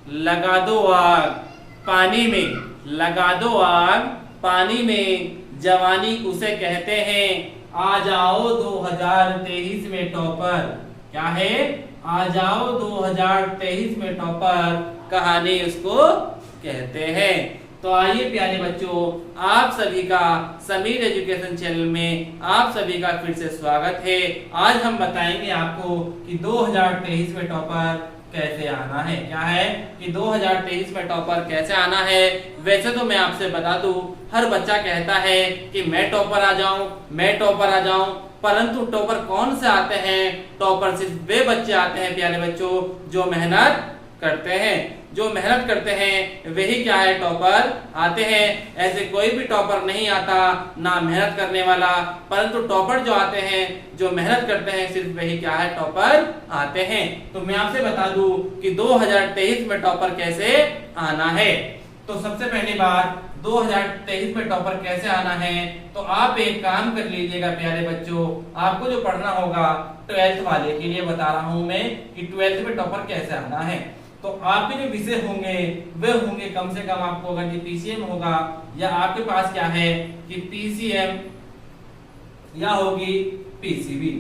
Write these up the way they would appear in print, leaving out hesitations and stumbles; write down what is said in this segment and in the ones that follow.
लगा दो आग पानी में, लगा दो आग पानी में, जवानी उसे कहते हैं, आ जाओ 2023 में टॉपर। क्या है? आ जाओ 2023 में टॉपर, कहानी उसको कहते हैं। तो आइए प्यारे बच्चों, आप सभी का समीर एजुकेशन चैनल में आप सभी का फिर से स्वागत है। आज हम बताएंगे आपको कि 2023 में टॉपर कैसे आना है। क्या है कि 2023 में टॉपर कैसे आना है। वैसे तो मैं आपसे बता दूं, हर बच्चा कहता है कि मैं टॉपर आ जाऊं, मैं टॉपर आ जाऊं, परंतु टॉपर कौन से आते हैं? टॉपर सिर्फ वे बच्चे आते हैं प्यारे बच्चों जो मेहनत करते हैं। जो मेहनत करते हैं वही क्या है? टॉपर आते हैं। ऐसे कोई भी टॉपर नहीं आता ना मेहनत करने वाला, परंतु टॉपर जो आते हैं, जो मेहनत करते हैं, सिर्फ वही क्या है? टॉपर आते हैं। तो मैं आपसे बता दूं कि 2023 में टॉपर कैसे आना है। तो सबसे पहली बात, 2023 में टॉपर कैसे आना है, तो आप एक काम कर लीजिएगा प्यारे बच्चों। आपको जो पढ़ना होगा 12th वाले के लिए बता रहा हूं मैं कि 12th में टॉपर कैसे आना है। तो आपके जो विषय होंगे वे होंगे कम से कम, आपको अगर ये पीसीएम होगा या आपके पास क्या है कि पीसीएम या होगी पीसीबी।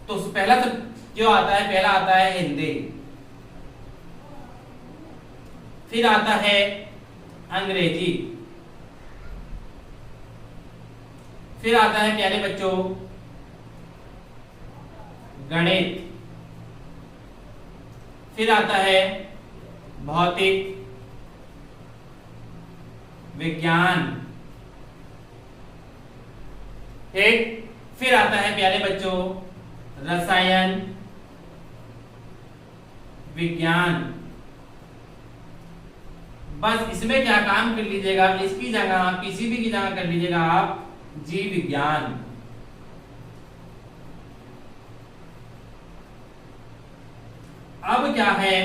तो पहला तो जो आता है, पहला आता है हिंदी, फिर आता है अंग्रेजी, फिर आता है प्यारे बच्चों गणित, फिर आता है भौतिक विज्ञान, फिर आता है प्यारे बच्चों रसायन विज्ञान। बस इसमें क्या काम कर लीजिएगा, इसकी जगह पीसीबी की जगह कर लीजिएगा आप जीव विज्ञान। अब क्या है,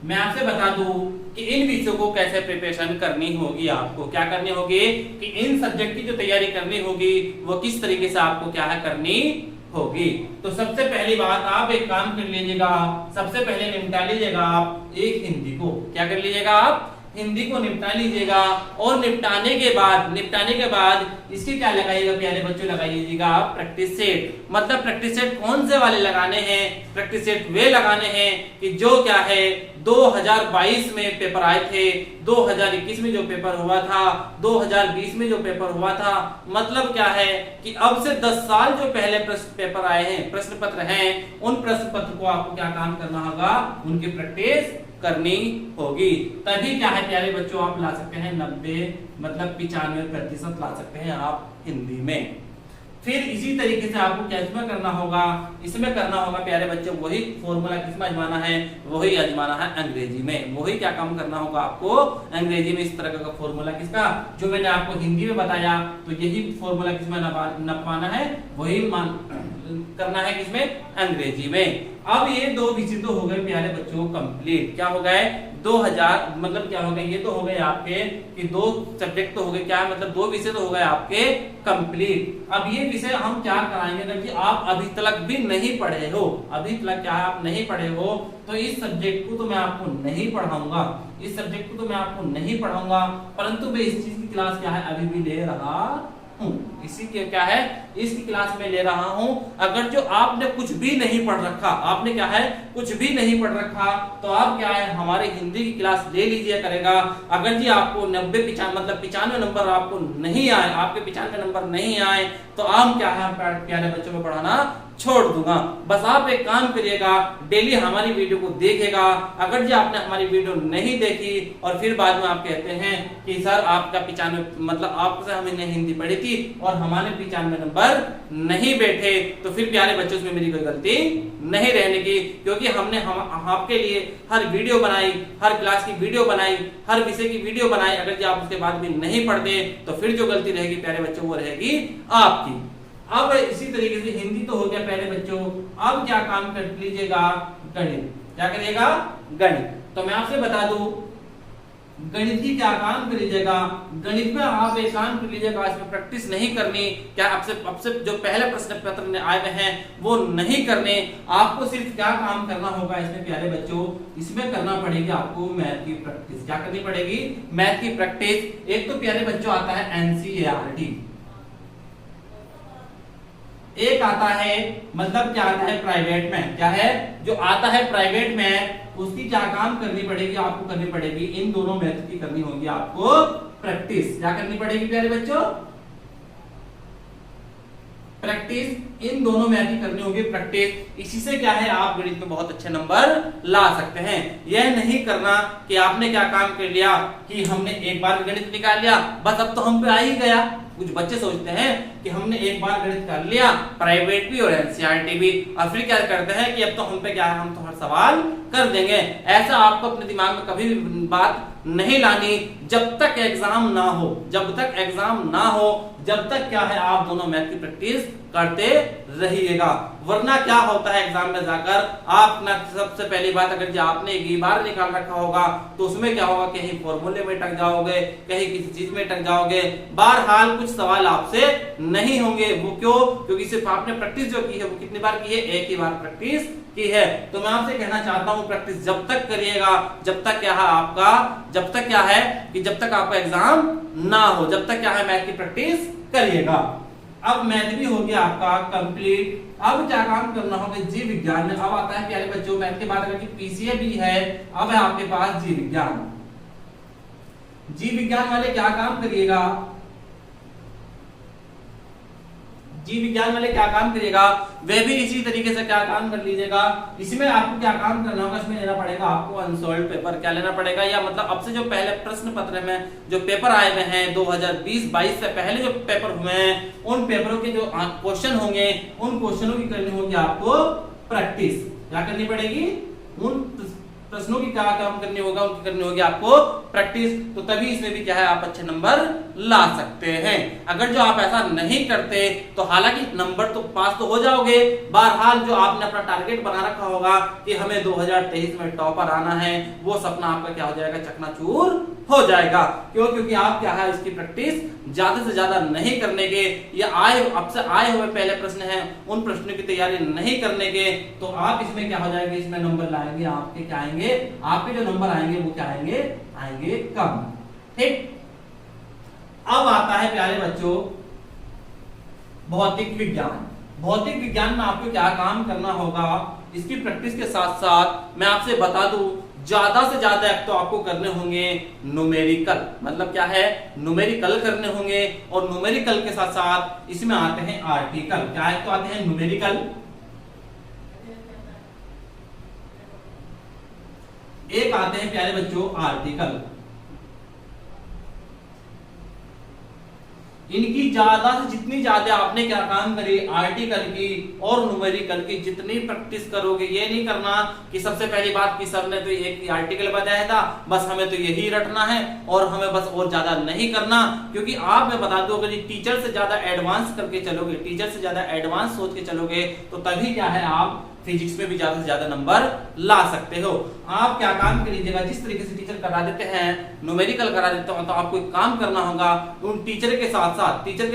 मैं आपसे बता दूं कि इन विषयों को कैसे प्रिपरेशन करनी होगी। आपको क्या करनी होगी कि इन सब्जेक्ट की जो तैयारी करनी होगी वो किस तरीके से आपको क्या है करनी होगी। तो सबसे पहली बात, आप एक काम कर लीजिएगा, सबसे पहले निपटा लीजिएगा आप एक हिंदी को। क्या कर लीजिएगा आप? हिंदी को निपटा लीजिएगा। और निपटाने के बाद इसकी क्या लगाइएगा प्यारे बच्चों? लगाइएगा आप प्रैक्टिस सेट। मतलब प्रैक्टिस सेट कौन से वाले लगाने हैं? प्रैक्टिस सेट वे लगाने हैं कि जो क्या है 2022 में पेपर आए थे, 2021 में जो पेपर हुआ था, 2020 में जो पेपर हुआ था। मतलब क्या है कि अब से 10 साल जो पहले प्रश्न पेपर आए हैं, प्रश्न पत्र हैं, उन प्रश्न पत्र को आपको क्या काम करना होगा? उनकी प्रैक्टिस करनी होगी। तभी क्या है प्यारे बच्चों आप ला सकते हैं 90 मतलब 95% ला सकते हैं आप हिंदी में। फिर इसी तरीके से आपको क्या इसमें करना होगा? इसमें करना होगा प्यारे बच्चों वही फॉर्मूला किसमें आजमाना है? वही आजमाना है अंग्रेजी में। वही क्या काम करना होगा आपको अंग्रेजी में? इस तरह का फॉर्मूला किसका जो मैंने आपको हिंदी में बताया, तो यही फॉर्मूला किसमें नपाना है? वही करना है किसमें? अंग्रेजी में। अब ये दो विषय तो हो गए प्यारे बच्चों कंप्लीट। क्या हो गए? 2000 मतलब क्या हो गए? ये तो हो गए आपके कि दो सब्जेक्ट तो हो गए, क्या मतलब दो विषय तो हो गए आपके कंप्लीट। अब ये विषय हम क्या कराएंगे? देखिए आप अभी तक भी नहीं पढ़े हो, अभी तक क्या आप नहीं पढ़े हो, तो इस सब्जेक्ट को तो मैं आपको नहीं पढ़ाऊंगा, इस सब्जेक्ट को तो मैं आपको नहीं पढ़ाऊंगा, परंतु मैं इस चीज की क्लास क्या है अभी भी ले रहा हूं। इसी के क्या है इसकी क्लास में ले रहा हूं। अगर जो आपने कुछ भी नहीं पढ़ रखा, आपने क्या है कुछ भी नहीं पढ़ रखा, तो आप क्या है हमारे हिंदी की क्लास ले लीजिए करेगा। अगर जी आपको 95 मतलब 95 नंबर आपको नहीं आए, आपके 95 नंबर नहीं आए, तो आप क्या है प्यारे बच्चों को पढ़ाना छोड़ दूंगा। बस आप एक काम करिएगा, डेली हमारी वीडियो को देखेगा। अगर जी आपने हमारी वीडियो नहीं देखी और फिर बाद में आप कहते हैं कि सर आपका 95 मतलब आपसे हमने हिंदी पढ़ी थी और हमारे 95 नंबर नहीं बैठे, तो फिर प्यारे बच्चों में मेरी कोई गलती नहीं रहने की, क्योंकि हमने आपके लिए हर वीडियो बनाई, हर क्लास की वीडियो बनाई, हर विषय की वीडियो बनाई। अगर जी आप उसके बाद भी नहीं पढ़ते तो फिर जो गलती रहेगी प्यारे बच्चों वो रहेगी आपकी। अब इसी तरीके से हिंदी तो हो गया प्यारे बच्चों। अब क्या काम कर लीजिएगा? गणित। क्या करिएगा? गणित। तो मैं आपसे बता दूं गणित की क्या काम कर लीजिएगा, गणित में आप एक काम कर लीजिएगा, इसमें प्रैक्टिस नहीं करनी। क्या आपसे जो पहले प्रश्न पत्र में आए हुए हैं वो नहीं करने, आपको सिर्फ क्या काम करना होगा इसमें प्यारे बच्चों, इसमें करना पड़ेगी आपको मैथ की प्रैक्टिस। क्या करनी पड़ेगी, मैथ की प्रैक्टिस। एक तो प्यारे बच्चों आता है एनसीईआरटी, एक आता है मतलब क्या आता है प्राइवेट में, क्या है जो आता है प्राइवेट में, उसकी क्या काम करनी पड़ेगी आपको, करनी पड़ेगी इन दोनों मैथ की करनी होगी आपको प्रैक्टिस। क्या करनी पड़ेगी प्यारे बच्चों, प्रैक्टिस, इन दोनों मैथ की करनी होगी प्रैक्टिस। इसी से क्या है आप गणित में बहुत अच्छे नंबर ला सकते हैं। यह नहीं करना कि आपने क्या काम कर लिया कि हमने एक बार गणित निकाल लिया बस अब तो हम पे आ ही गया। कुछ बच्चे सोचते हैं कि हमने एक बार गणित कर लिया प्राइवेट भी और एनसीईआरटी भी, और फिर क्या करते हैं कि अब तो हम पे क्या है, हम तो हर सवाल कर देंगे। ऐसा आपको अपने दिमाग में कभी भी बात नहीं लानी। जब तक एग्जाम ना हो, जब तक एग्जाम ना हो, जब तक क्या है आप दोनों मैथ की प्रैक्टिस करते रहिएगा। वरना क्या होता है एग्जाम में जाकर आप ना, सबसे पहली बात अगर जो आपने एक बार निकाल रखा होगा तो उसमें क्या होगा, कहीं फॉर्मूले में टक जाओगे, कहीं किसी चीज में टक जाओगे। बहरहाल कुछ सवाल आपसे नहीं होंगे। वो क्यों, क्योंकि सिर्फ आपने प्रैक्टिस जो की है वो कितनी बार की है, एक ही बार प्रैक्टिस की है। तो मैं आपसे कहना चाहता हूं प्रैक्टिस जब तक करिएगा, जब तक क्या है आपका, जब तक क्या है कि जब तक आपका एग्जाम ना हो, जब तक क्या है मैथ की प्रैक्टिस करिएगा। अब मैथ भी हो गया आपका कंप्लीट। अब क्या काम करना होगा, जीव विज्ञान में अब आता है प्यारे बच्चों मैथ के बाद अगर पीसीए भी है, अब है आपके पास जीव विज्ञान। जीव विज्ञान वाले क्या काम करिएगा, जीव विज्ञान वाले क्या काम करिएगा, वह भी इसी तरीके से क्या काम कर लीजिएगा। इसमें आपको क्या काम करना होगा, इसमें लेना पड़ेगा आपको अनसॉल्व्ड पेपर। क्या लेना पड़ेगा, या मतलब अब से जो पहले प्रश्न पत्र में जो पेपर आए हुए हैं 2020-22 से पहले जो पेपर हुए हैं, उन पेपरों के जो क्वेश्चन होंगे उन क्वेश्चनों की करनी होगी आपको प्रैक्टिस। क्या करनी पड़ेगी, उन प्रश्नों की क्या काम करनी होगा, उनकी करनी होगी आपको प्रैक्टिस। तो तभी इसमें भी क्या है आप अच्छे नंबर ला सकते हैं। अगर जो आप ऐसा नहीं करते तो हालांकि नंबर तो पास तो हो जाओगे, बहरहाल जो आपने अपना टारगेट बना रखा होगा कि हमें 2023 में टॉपर आना है, वो सपना आपका क्या हो जाएगा, चकनाचूर हो जाएगा। क्यों, क्योंकि आप क्या है इसकी प्रैक्टिस ज्यादा से ज्यादा नहीं करने के, या अब से आए हुए पहले प्रश्न हैं उन प्रश्नों की तैयारी नहीं करने के, तो आप इसमें क्या हो जाएंगे, इसमें नंबर लाएंगे आपके क्या आएंगे, आपके जो नंबर आएंगे वो क्या आएंगे, आएंगे कम। ठीक, अब आता है प्यारे बच्चों भौतिक विज्ञान। भौतिक विज्ञान में आपको क्या काम करना होगा, इसकी प्रैक्टिस के साथ साथ मैं आपसे बता दूं ज्यादा से ज्यादा एक तो आपको करने होंगे न्यूमेरिकल, मतलब क्या है न्यूमेरिकल करने होंगे, और न्यूमेरिकल के साथ साथ इसमें आते हैं आर्टिकल। क्या है, तो आते हैं न्यूमेरिकल, एक आते हैं प्यारे बच्चों आर्टिकल। इनकी ज्यादा से जितनी ज्यादा आपने क्या काम करी, आर्टिकल की और न्यूमेरिकल की जितनी प्रैक्टिस करोगे, ये नहीं करना कि सबसे पहली बात कि सर ने तो एक आर्टिकल बताया था बस हमें तो यही रटना है और हमें बस और ज्यादा नहीं करना। क्योंकि आप मैं बता दूं अगर टीचर से ज्यादा एडवांस करके चलोगे, टीचर से ज्यादा एडवांस सोच के चलोगे, तो तभी क्या है आप फिजिक्स में भी ज्यादा से ज्यादा नंबर ला सकते हो। आप क्या काम कर लीजिएगा, जिस तरीके से टीचर करा देते हैं न्यूमेरिकल करा देते हो, तो आपको एक काम करना होगा उन टीचर के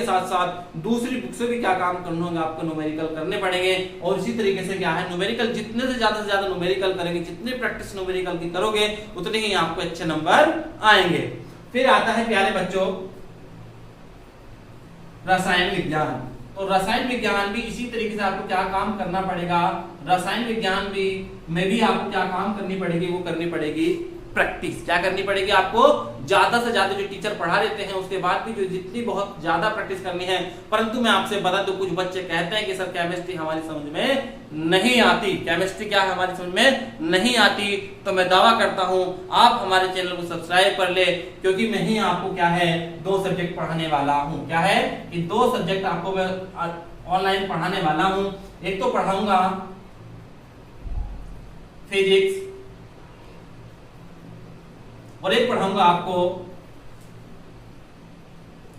साथ साथ दूसरी बुक से भी क्या काम करना होगा, आपको न्यूमेरिकल करने पड़ेंगे। और इसी तरीके से क्या है न्यूमेरिकल जितने से ज्यादा न्यूमेरिकल करेंगे, जितनी प्रैक्टिस न्यूमेरिकल की करोगे उतने ही आपको अच्छे नंबर आएंगे। फिर आता है प्यारे बच्चों रसायन विज्ञान। तो रसायन विज्ञान भी इसी तरीके से आपको क्या काम करना पड़ेगा, रसायन विज्ञान भी में भी आपको क्या काम करनी पड़ेगी, वो करनी पड़ेगी प्रैक्टिस। क्या करनी पड़ेगी आपको, ज्यादा से ज्यादा जो टीचर पढ़ा देते हैं उसके बाद भी जो जितनी बहुत ज्यादा प्रैक्टिस करनी है। परंतु मैं आपसे बता दूं कुछ बच्चे कहते हैं कि सर केमिस्ट्री हमारी समझ में नहीं आती, केमिस्ट्री क्या है हमारी समझ में नहीं आती। तो मैं दावा करता हूं आप हमारे चैनल को सब्सक्राइब कर ले, क्योंकि मैं ही आपको क्या है 2 सब्जेक्ट पढ़ाने वाला हूं। क्या है कि 2 सब्जेक्ट आपको मैं ऑनलाइन पढ़ाने वाला हूं। एक तो पढ़ाऊंगा फिजिक्स और एक पढ़ाऊंगा आपको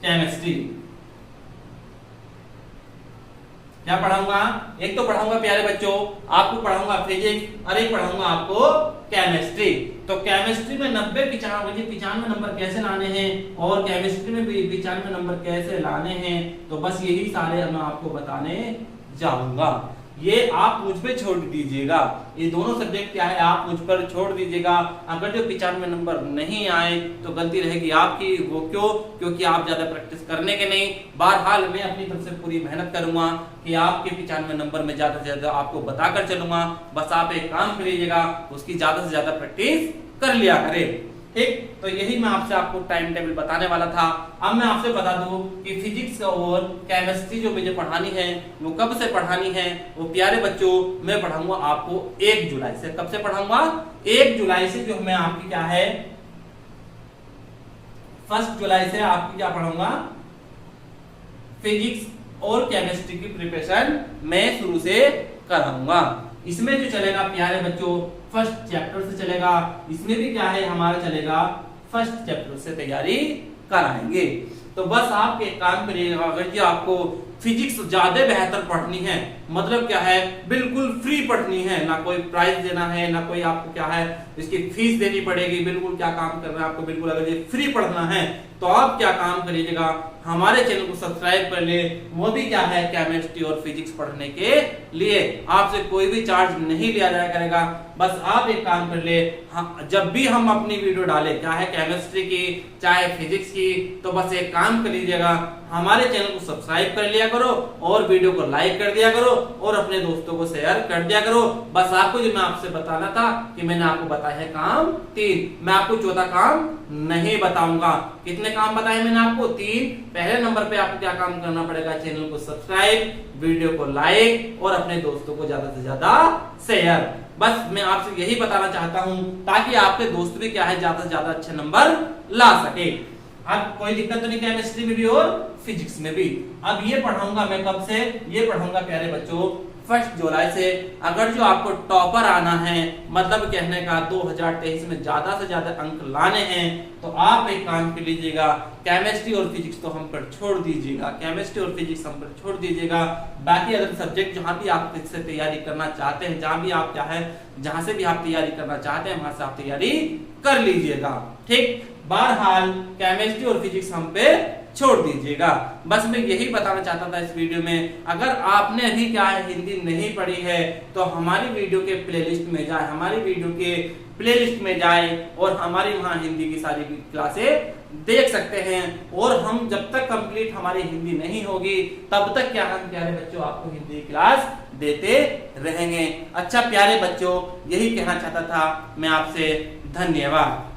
केमिस्ट्री। क्या पढ़ाऊंगा, एक तो पढ़ाऊंगा प्यारे बच्चों आपको पढ़ाऊंगा फिजिक्स और एक पढ़ाऊंगा आपको केमिस्ट्री। तो केमिस्ट्री में 90 95 नंबर कैसे लाने हैं और केमिस्ट्री में भी 95 नंबर कैसे लाने हैं, तो बस यही सारे मैं आपको बताने जाऊंगा। ये आप मुझ पे छोड़ दीजिएगा, ये दोनों सब्जेक्ट क्या है आप मुझ पर छोड़ दीजिएगा। अगर जो 95 नंबर नहीं आए तो गलती रहेगी आपकी। वो क्यों? क्योंकि आप ज्यादा प्रैक्टिस करने के नहीं। बहरहाल मैं अपनी तरफ से पूरी मेहनत करूंगा कि आपके 95 नंबर में ज्यादा से ज्यादा आपको बताकर चलूंगा। बस आप एक काम करिएगा, उसकी ज्यादा से ज्यादा प्रैक्टिस कर लिया करें। ठीक, तो यही मैं आपको टाइम टेबल बताने वाला था। अब मैं आपसे बता दूं कि फिजिक्स और केमिस्ट्री जो मुझे पढ़ानी है वो कब से पढ़ानी है। वो प्यारे बच्चों मैं पढ़ाऊंगा आपको 1 जुलाई से। कब से पढ़ाऊंगा? 1 जुलाई से। जो मैं आपकी क्या है 1 जुलाई से आपकी क्या पढ़ाऊंगा, फिजिक्स और केमिस्ट्री की प्रिपरेशन मैं शुरू से कराऊंगा। इसमें जो चलेगा प्यारे बच्चों फर्स्ट चैप्टर से चलेगा। इसमें भी क्या है हमारा चलेगा फर्स्ट चैप्टर से तैयारी कराएंगे। तो बस आप एक काम करिएगा, अगर जी आपको फिजिक्स ज्यादा बेहतर पढ़नी है, मतलब क्या है बिल्कुल फ्री पढ़नी है, ना कोई प्राइस देना है, ना कोई आपको क्या है इसकी फीस देनी पड़ेगी, बिल्कुल क्या काम करना है आपको, बिल्कुल अगर ये फ्री पढ़ना है तो आप क्या काम करिएगा हमारे चैनल को सब्सक्राइब कर ले। वो भी क्या है केमिस्ट्री और फिजिक्स पढ़ने के लिए आपसे कोई भी चार्ज नहीं लिया जाया करेगा। बस आप एक काम कर ले, जब भी हम अपनी वीडियो डालें चाहे केमिस्ट्री की चाहे फिजिक्स की, तो बस एक काम कर लीजिएगा हमारे चैनल को सब्सक्राइब कर लिया करो और वीडियो को लाइक कर दिया करो और अपने दोस्तों को शेयर कर दिया करो। बस आपको जो मैं आपसे बताना था कि मैंने आपको बताया है काम 3, मैं आपको चौथा काम नहीं बताऊंगा। कितने काम बताए मैंने आपको? 3। पहले नंबर पे आपको क्या काम करना पड़ेगा, चैनल को सब्सक्राइब, वीडियो को लाइक और अपने दोस्तों को ज्यादा से ज्यादा शेयर। बस मैं आपसे यही बताना चाहता हूं ताकि आपके दोस्त भी क्या है ज्यादा से ज्यादा अच्छे नंबर ला सके। अब कोई दिक्कत तो नहीं केमिस्ट्री में भी और फिजिक्स में भी। अब ये पढ़ाऊंगा मैं कब से? ये पढ़ाऊंगा प्यारे बच्चों 1 जुलाई से। अगर जो आपको टॉपर आना है, मतलब कहने का 2023 में ज्यादा से ज्यादा अंक लाने हैं, तो आप एक काम कर लीजिएगा, केमिस्ट्री और फिजिक्स तो हम पर छोड़ दीजिएगा, केमिस्ट्री और फिजिक्स हम पर छोड़ दीजिएगा। बाकी अदर सब्जेक्ट जहां भी आप इससे तैयारी करना चाहते हैं, जहां भी आप क्या है जहां से भी आप तैयारी करना चाहते हैं वहां से आप तैयारी कर लीजिएगा। ठीक, बहरहाल केमिस्ट्री और फिजिक्स हम पे छोड़ दीजिएगा। बस मैं यही बताना चाहता था इस वीडियो में। अगर आपने अभी क्या है हिंदी नहीं पढ़ी है तो हमारी वीडियो के प्लेलिस्ट में जाए, हमारी वीडियो के प्लेलिस्ट में जाए और हमारी वहां हिंदी की सारी क्लासें देख सकते हैं। और हम जब तक कंप्लीट हमारी हिंदी नहीं होगी तब तक क्या हम प्यारे बच्चों आपको हिंदी क्लास देते रहेंगे। अच्छा प्यारे बच्चों, यही कहना चाहता था मैं आपसे। धन्यवाद।